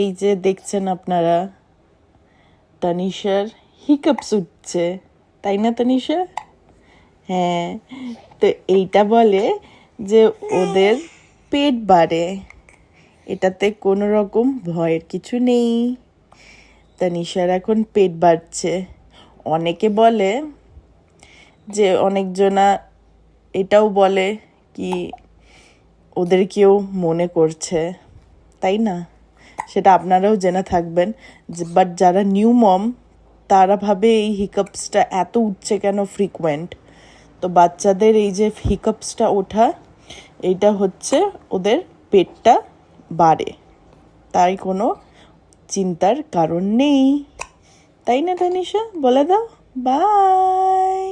এই যে দেখছেন আপনারা, তানিশার হিকআপস উঠছে, তাই না তানিশা? হ্যাঁ, তো এইটা বলে যে ওদের পেট বাড়ে, এটাতে কোনো রকম ভয়ের কিছু নেই। তানিশার এখন পেট বাড়ছে। অনেকে বলে যে অনেকজনা এটাও বলে কি ওদের কেউ মনে করছে, তাই না? সেটা আপনারাও জেনে থাকবেন। বাট যারা নিউ মম তারা ভাবে এই হিকআপসটা এত উঠছে কেন ফ্রিকুয়েন্ট। তো বাচ্চাদের এই যে হিকআপসটা ওঠা, এইটা হচ্ছে ওদের পেটটা বাড়ে, তাই কোনো চিন্তার কারণ নেই, তাই না তানিশা? বলে দাও বাই।